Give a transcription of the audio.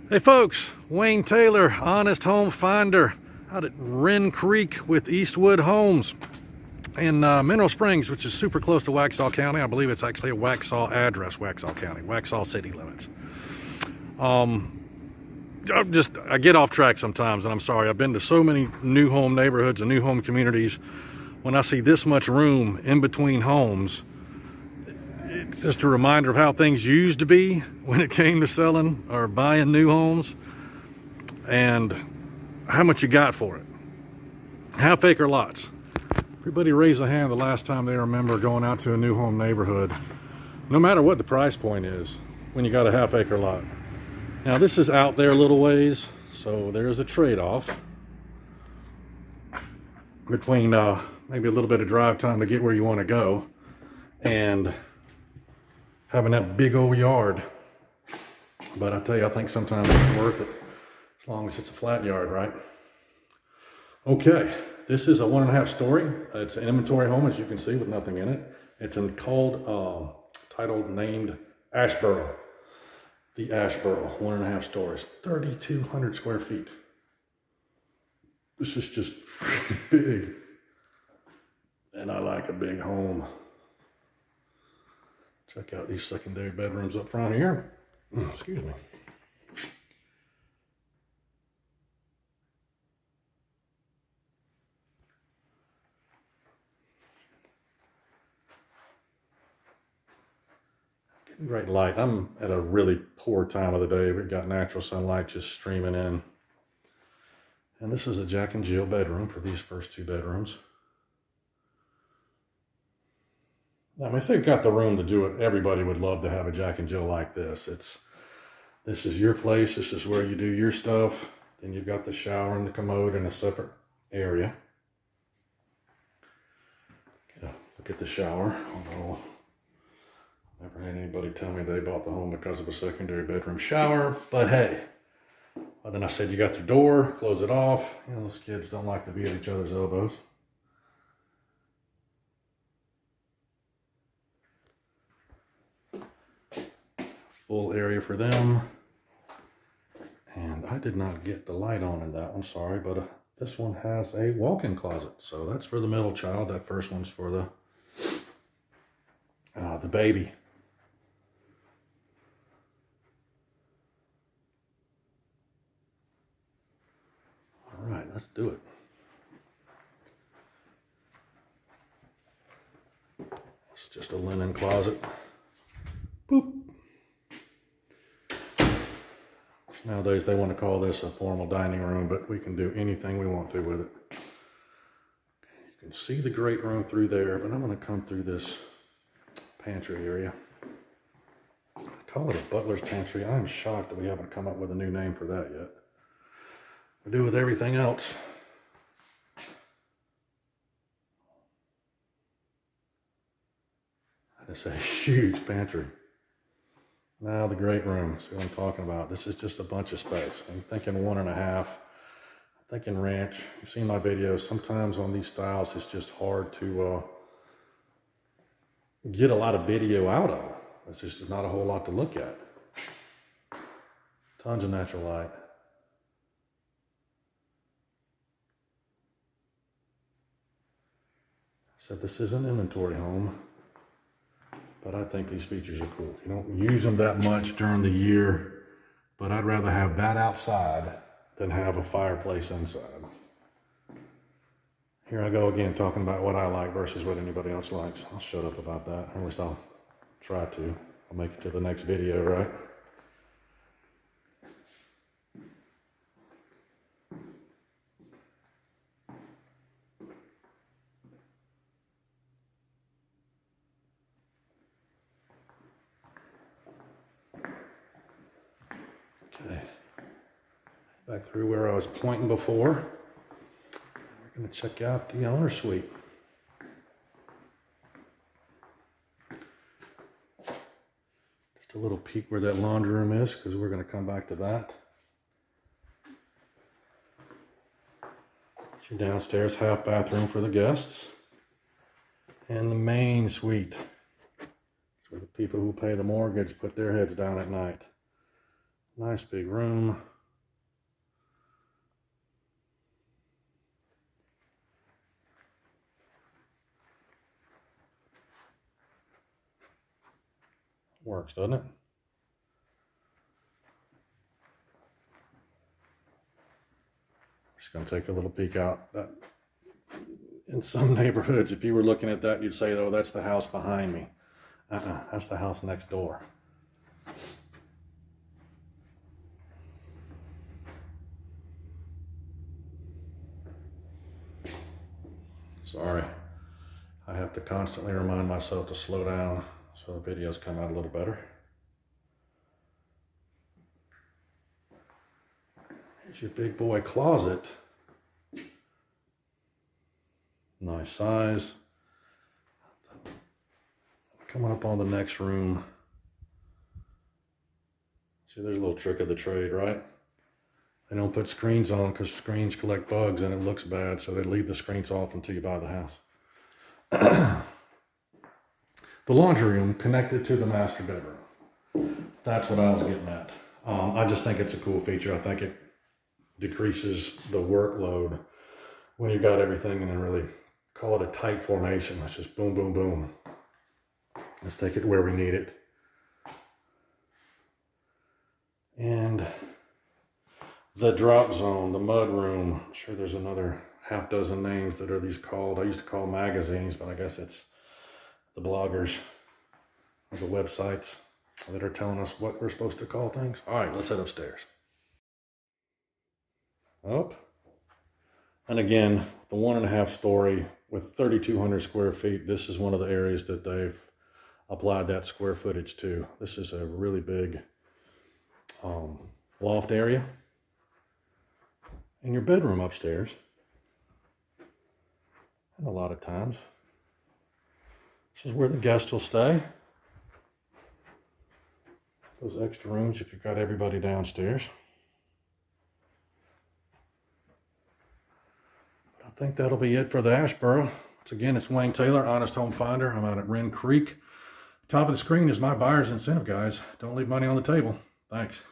Hey folks, Wayne Taylor, Honest Home Finder, out at Wrenn Creek with Eastwood Homes in Mineral Springs, which is super close to Waxhaw County. I believe it's actually a Waxhaw address, Waxhaw County, Waxhaw city limits. I get off track sometimes, and I'm sorry. I've been to so many new home neighborhoods and new home communities. When I see this much room in between homes, it's just a reminder of how things used to be when it came to selling or buying new homes, and how much you got for it. Half-acre lots. Everybody raise a hand the last time they remember going out to a new home neighborhood, no matter what the price point is, when you got a half-acre lot. Now this is out there a little ways, so there's a trade-off between maybe a little bit of drive time to get where you want to go and having that big old yard. But I tell you, I think sometimes it's worth it, as long as it's a flat yard, right? Okay, this is a 1.5 story. It's an inventory home, as you can see, with nothing in it. It's titled, named Asheboro. The Asheboro, 1.5 stories, 3,200 square feet. This is just freaking big. And I like a big home. Check out these secondary bedrooms up front here. Excuse me. Getting great light. I'm at a really poor time of the day. We've got natural sunlight just streaming in. And this is a Jack and Jill bedroom for these first 2 bedrooms. I mean, if they've got the room to do it, everybody would love to have a Jack and Jill like this. This is your place. This is where you do your stuff. Then you've got the shower and the commode in a separate area. Look at the shower. Although never had anybody tell me they bought the home because of a secondary bedroom shower. But hey, well, then I said you got your door, close it off. You know, those kids don't like to be at each other's elbows. Full area for them. And I did not get the light on in that one, sorry, but this one has a walk-in closet. So that's for the middle child. That first one's for the baby. All right, let's do it. It's just a linen closet. Boop. Nowadays they want to call this a formal dining room, but we can do anything we want to with it. You can see the great room through there, but I'm going to come through this pantry area. I call it a butler's pantry. I'm shocked that we haven't come up with a new name for that yet. We do with everything else. That is a huge pantry. Now the great room, see what I'm talking about. This is just a bunch of space. I'm thinking 1.5. I'm thinking ranch. You've seen my videos. Sometimes on these styles, it's just hard to get a lot of video out of them. It's just not a whole lot to look at. Tons of natural light. I said this is an inventory home, but I think these features are cool. You don't use them that much during the year, but I'd rather have that outside than have a fireplace inside. Here I go again, talking about what I like versus what anybody else likes. I'll shut up about that, or at least I'll try to. I'll make it to the next video, right? Okay, back through where I was pointing before. We're going to check out the owner suite. Just a little peek where that laundry room is, because we're going to come back to that. It's your downstairs half bathroom for the guests. And the main suite. It's where the people who pay the mortgage put their heads down at night. Nice big room. Works, doesn't it? Just gonna take a little peek out. In some neighborhoods, if you were looking at that, you'd say, oh, that's the house behind me. That's the house next door. Sorry, I have to constantly remind myself to slow down so the videos come out a little better. Here's your big boy closet. Nice size. Coming up on the next room. See, there's a little trick of the trade, right? They don't put screens on because screens collect bugs and it looks bad, so they leave the screens off until you buy the house. The laundry room connected to the master bedroom. That's what I was getting at. I just think it's a cool feature. I think it decreases the workload when you've got everything in a really, call it a tight formation. It's just boom, boom, boom. Let's take it where we need it. And the drop zone, the mud room. I'm sure there's another half dozen names that are these called. I used to call magazines, but I guess it's the bloggers or the websites that are telling us what we're supposed to call things. All right, let's head upstairs. Up. And again, the 1.5 story with 3,200 square feet. This is one of the areas that they've applied that square footage to. This is a really big loft area. And your bedroom upstairs. And a lot of times, this is where the guest will stay. Those extra rooms if you've got everybody downstairs. But I think that'll be it for the Asheboro. Once again, it's Wayne Taylor, Honest Home Finder. I'm out at Wrenn Creek. Top of the screen is my buyer's incentive, guys. Don't leave money on the table. Thanks.